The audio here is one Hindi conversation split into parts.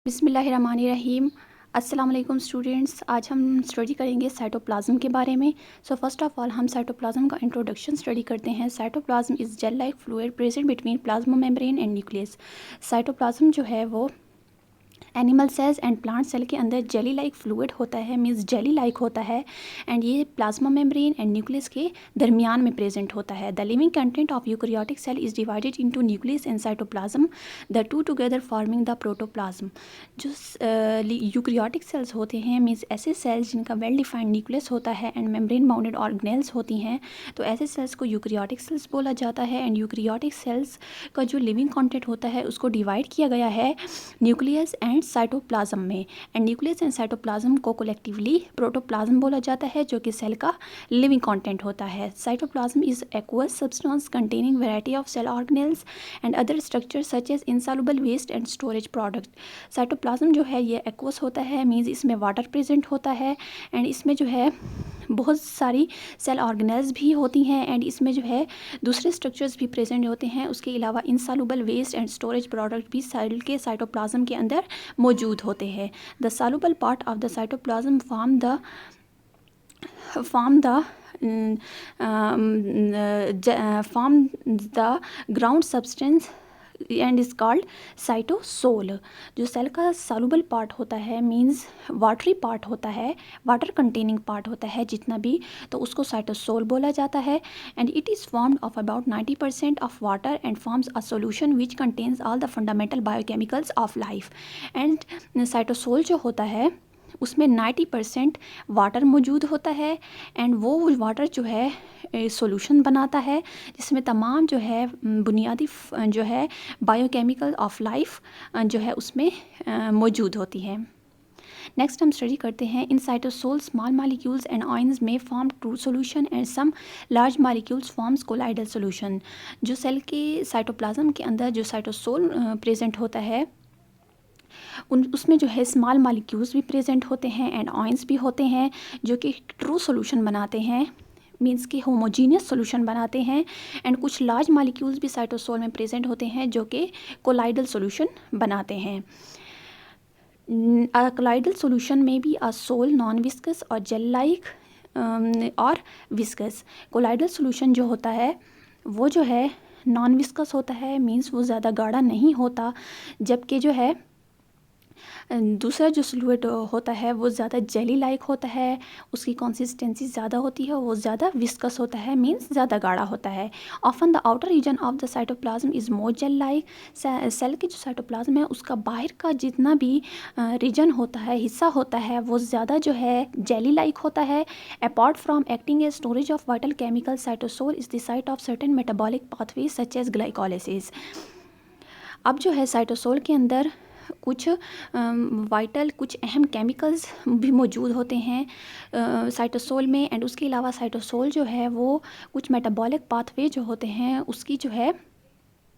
बिस्मिल्लाहिर्रहमानिर्रहीम। अस्सलाम वालेकुम स्टूडेंट्स। आज हम स्टडी करेंगे साइटोप्लाज्म के बारे में। फर्स्ट ऑफ ऑल हम साइटोप्लाज्म का इंट्रोडक्शन स्टडी करते हैं। Cytoplasm is gel like fluid present between plasma membrane and nucleus. Cytoplasm जो है वो animal cells and plant cell के अंदर जेली लाइक फ्लूइड होता है, मीन्स जेली लाइक होता है, एंड ये प्लाज्मा मेम्ब्रेन एंड न्यूक्लियस के दरमियान में प्रेजेंट होता है। The living content of eukaryotic cell is divided into nucleus and cytoplasm, the two together forming the protoplasm. जो यूकैरियोटिक सेल्स होते हैं, मीन्स ऐसे सेल्स जिनका वेल डिफाइंड न्यूक्लियस होता है एंड मेम्ब्रेन बाउंडेड ऑर्गेनेल्स होती हैं, तो ऐसे सेल्स को यूकैरियोटिक सेल्स बोला जाता है। एंड यूकैरियोटिक सेल्स का जो लिविंग कंटेंट होता है उसको डिवाइड किया गया है न्यूक्लियस एंड साइटोप्लाज्म में। एंड न्यूक्लियस एंड साइटोप्लाज्म को कलेक्टिवली प्रोटोप्लाज्म बोला जाता है, जो कि सेल का लिविंग कंटेंट होता है। Cytoplasm is aqueous substance containing variety of cell organelles and other structures such as insoluble waste and storage product. Cytoplasm जो है ये एक्वस होता है, मीन्स इसमें वाटर प्रेजेंट होता है, एंड इसमें जो है बहुत सारी सेल ऑर्गेनेल्स भी होती हैं, एंड इसमें जो है दूसरे स्ट्रक्चर्स भी प्रेजेंट होते हैं। उसके अलावा insoluble waste and storage product भी सेल के साइटोप्लाज्म के अंदर मौजूद होते हैं। The soluble part of the cytoplasm form the ground substance and is called cytosol. जो सेल का सॉल्युबल पार्ट होता है, मीन्स वाटरी पार्ट होता है, वाटर कंटेनिंग पार्ट होता है जितना भी, तो उसको साइटोसोल बोला जाता है। And it is formed of about 90% of water and forms a solution which contains all the fundamental biochemicals of life. And cytosol जो होता है उसमें 90% वाटर मौजूद होता है, एंड वो वाटर जो है सॉल्यूशन बनाता है जिसमें तमाम जो है बुनियादी जो है बायोकेमिकल ऑफ लाइफ जो है उसमें मौजूद होती है। नेक्स्ट हम स्टडी करते हैं in cytosol small molecules and ions में form true solution and some large molecules forms colloidal solution. जो सेल के साइटोप्लाज्म के अंदर जो साइटोसोल प्रेजेंट होता है उसमें जो है स्मॉल मॉलिक्यूल्स भी प्रेजेंट होते हैं एंड आयंस भी होते हैं, जो कि ट्रू सॉल्यूशन बनाते हैं, मीन्स कि होमोजीनियस सॉल्यूशन बनाते हैं। एंड कुछ लार्ज मॉलिक्यूल्स भी साइटोसोल में प्रेजेंट होते हैं जो कि कोलाइडल सॉल्यूशन बनाते हैं। कोलाइडल सॉल्यूशन में भी अ सोल नॉन विस्कस और जेल लाइक और विस्कस। कोलाइडल सॉल्यूशन जो होता है वो जो है नॉन विस्कस होता है, मीन्स वो ज़्यादा गाढ़ा नहीं होता, जबकि जो है दूसरा जो फ्लूइड होता है वो ज़्यादा जेली लाइक होता है, उसकी कंसिस्टेंसी ज़्यादा होती है, वो ज़्यादा विस्कस होता है, मीन्स ज़्यादा गाढ़ा होता है। Often the outer region of the cytoplasm is more gel like. Cell की जो साइटोप्लाज्म है उसका बाहर का जितना भी रीजन होता है, हिस्सा होता है, वो ज़्यादा जो है जेली लाइक होता है। Apart from acting as storage of vital chemical, cytosol is the site of certain metabolic pathways such as glycolysis. अब जो है साइटोसोल के अंदर कुछ वाइटल कुछ अहम केमिकल्स भी मौजूद होते हैं साइटोसोल में, एंड उसके अलावा साइटोसोल जो है वो कुछ मेटाबॉलिक पाथवे जो होते हैं उसकी जो है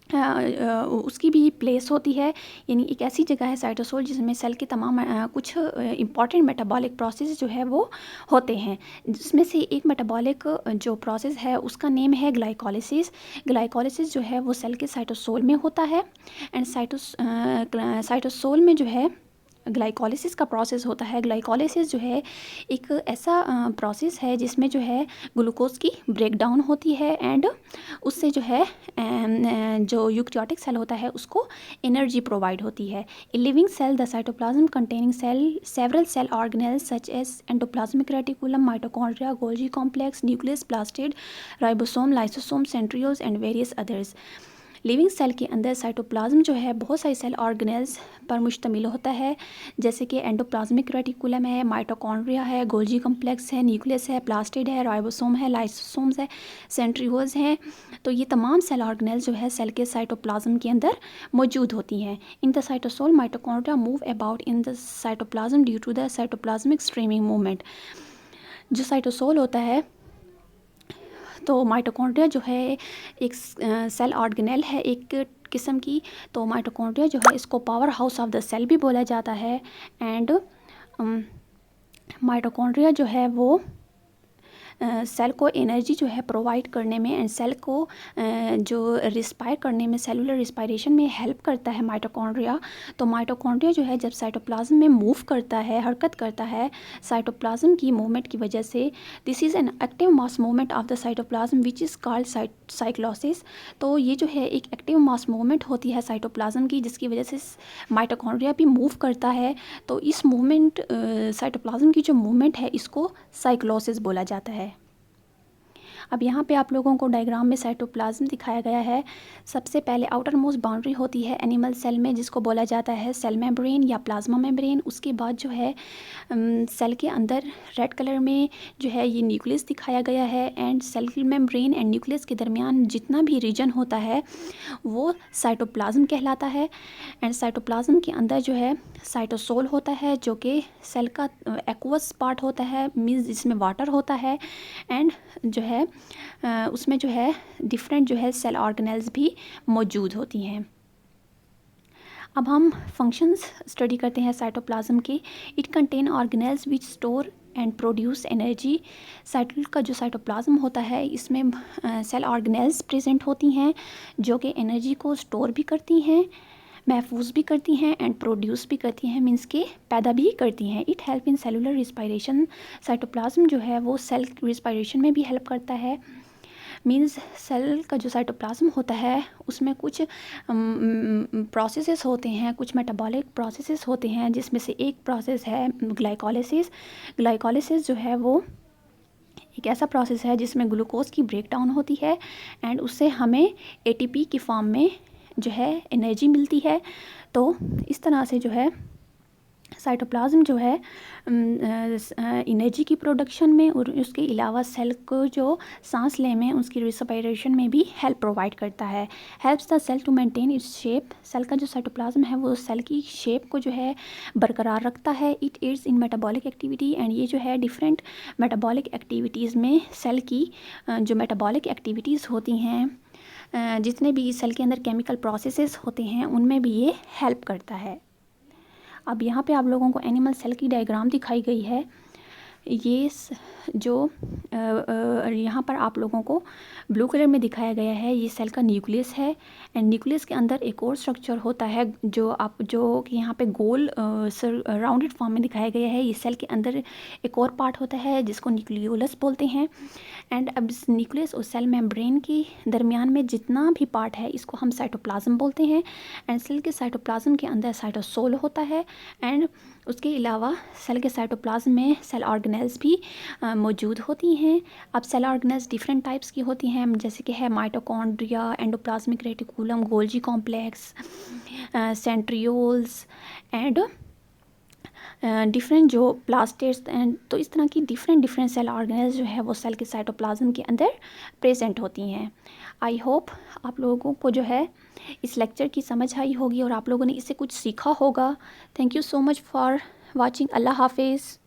उसकी भी प्लेस होती है। यानी एक ऐसी जगह है साइटोसोल जिसमें सेल के तमाम कुछ इम्पॉर्टेंट मेटाबॉलिक प्रोसेस जो है वो होते हैं, जिसमें से एक मेटाबॉलिक जो प्रोसेस है उसका नेम है ग्लाइकोलिसिस। ग्लाइकोलिसिस जो है वो सेल के साइटोसोल में होता है, एंड साइटोसोल में जो है ग्लाइकोलिसिस का प्रोसेस होता है। ग्लाइकोलिसिस जो है एक ऐसा प्रोसेस है जिसमें जो है ग्लूकोज की ब्रेकडाउन होती है, एंड उससे जो है जो यूकैरियोटिक सेल होता है उसको एनर्जी प्रोवाइड होती है। A living cell the cytoplasm containing several cell organelles such as endoplasmic reticulum, mitochondria, Golgi complex, nucleus, plastid, ribosome, lysosome, centrioles and various others. Living cell के अंदर साइटोप्लाज्म जो है बहुत सारी सेल ऑर्गेनेल्स पर मुश्तमिल होता है, जैसे कि एंडोप्लाज्मिक रेटिकुलम है, माइटोकॉन्ड्रिया है, गोल्जी कॉम्प्लेक्स है, न्यूक्लियस है, प्लास्टिड है, राइबोसोम है, लाइसोसोम्स है, सेंट्रियोल्स हैं। तो ये तमाम सेल ऑर्गेनेल्स जो है सेल के साइटोप्लाज्म के अंदर मौजूद होती हैं। In the cytosol mitochondria move about in the cytoplasm due to the cytoplasmic streaming movement. जो साइटोसोल होता है, तो माइटोकॉन्ड्रिया जो है एक सेल ऑर्गेनेल है एक किस्म की, तो माइटोकॉन्ड्रिया जो है इसको powerhouse of the cell भी बोला जाता है। एंड माइटोकॉन्ड्रिया जो है वो सेल को एनर्जी जो है प्रोवाइड करने में एंड सेल को जो रिस्पायर करने में, सेलुलर रिस्पायरेशन में हेल्प करता है माइटोकॉन्ड्रिया। तो माइटोकॉन्ड्रिया जो है जब साइटोप्लाज्म में मूव करता है, हरकत करता है साइटोप्लाज्म की मूवमेंट की वजह से, this is an active mass movement of the cytoplasm which is called cyclosis. तो ये जो है एक एक्टिव मास मूवमेंट होती है साइटोप्लाज्म की, जिसकी वजह से माइटोकॉन्ड्रिया भी मूव करता है। तो इस मूवमेंट साइटोप्लाज्म की जो मूवमेंट है इसको साइक्लोसिस बोला जाता है। अब यहाँ पे आप लोगों को डायग्राम में साइटोप्लाज्म दिखाया गया है। सबसे पहले आउटर मोस्ट बाउंड्री होती है एनिमल सेल में, जिसको बोला जाता है सेल मेम्ब्रेन या प्लाज्मा मेम्ब्रेन। उसके बाद जो है सेल के अंदर रेड कलर में जो है ये न्यूक्लियस दिखाया गया है, and cell membrane and nucleus के दरमियान जितना भी रीजन होता है वो साइटोप्लाज्म कहलाता है। एंड साइटोप्लाज्म के अंदर जो है साइटोसोल होता है, जो कि सेल का एक्वस पार्ट होता है, मीन्स जिसमें वाटर होता है। एंड जो है उसमें जो है डिफरेंट जो है सेल ऑर्गेनेल्स भी मौजूद होती हैं। अब हम फंक्शंस स्टडी करते हैं साइटोप्लाज्म के। It contain organelles which store and produce energy. साइटल का जो साइटोप्लाज्म होता है इसमें सेल ऑर्गेनेल्स प्रेजेंट होती हैं जो कि एनर्जी को स्टोर भी करती हैं, महफूज भी करती हैं एंड प्रोड्यूस भी करती हैं, मीन्स के पैदा भी करती हैं। It help in cellular respiration. Cytoplasm जो है वो सेल रिस्पायरेशन में भी हेल्प करता है। मीन्स सेल का जो साइटोप्लाज्म होता है उसमें कुछ प्रोसेसेस होते हैं, कुछ मेटाबॉलिक प्रोसेसेस होते हैं, जिसमें से एक प्रोसेस है ग्लाइकोलिसिस। ग्लाइकोलिसिस जो है वो एक ऐसा प्रोसेस है जिसमें ग्लूकोज की ब्रेकडाउन होती है एंड उससे हमें एटीपी की फॉर्म में जो है एनर्जी मिलती है। तो इस तरह से जो है साइटोप्लाज्म जो है एनर्जी की प्रोडक्शन में और उसके अलावा सेल को जो सांस लेने में, उसकी रिस्पायरेशन में भी हेल्प प्रोवाइड करता है। Helps the cell to maintain its shape. Cell का जो साइटोप्लाज्म है वो सेल की शेप को जो है बरकरार रखता है। It adds in metabolic activity and ये जो है डिफरेंट मेटाबॉलिक एक्टिविटीज़ में सेल की जो मेटाबॉलिक एक्टिविटीज़ होती हैं, जितने भी सेल के अंदर केमिकल प्रोसेसेस होते हैं उनमें भी ये हेल्प करता है। अब यहाँ पे आप लोगों को एनिमल सेल की डायग्राम दिखाई गई है। ये जो यहाँ पर आप लोगों को ब्लू कलर में दिखाया गया है ये सेल का न्यूक्लियस है। एंड न्यूक्लियस के अंदर एक और स्ट्रक्चर होता है जो कि यहाँ पे गोल राउंडेड फॉर्म में दिखाया गया है। ये सेल के अंदर एक और पार्ट होता है जिसको न्यूक्लियोलस बोलते हैं। एंड अब इस न्यूक्लियस और सेल मेम्ब्रेन के दरमियान में जितना भी पार्ट है इसको हम साइटोप्लाज्म बोलते हैं। एंड सेल के साइटोप्लाज्म के अंदर साइटोसोल होता है एंड उसके अलावा सेल के साइटोप्लाज्म में सेल ऑर्गेनेल्स भी मौजूद होती हैं। अब सेल ऑर्गेनेल्स डिफरेंट टाइप्स की होती हैं, जैसे कि है mitochondria, endoplasmic reticulum, Golgi complex, centrioles and different जो प्लास्टेट्स एंड तो इस तरह की डिफरेंट सेल ऑर्गेनेल्स जो है वो सेल के साइटोप्लाज्म के अंदर प्रेजेंट होती हैं। आई होप आप लोगों को जो है इस लेक्चर की समझ आई होगी और आप लोगों ने इससे कुछ सीखा होगा। Thank you so much for watching. अल्लाह हाफिज़।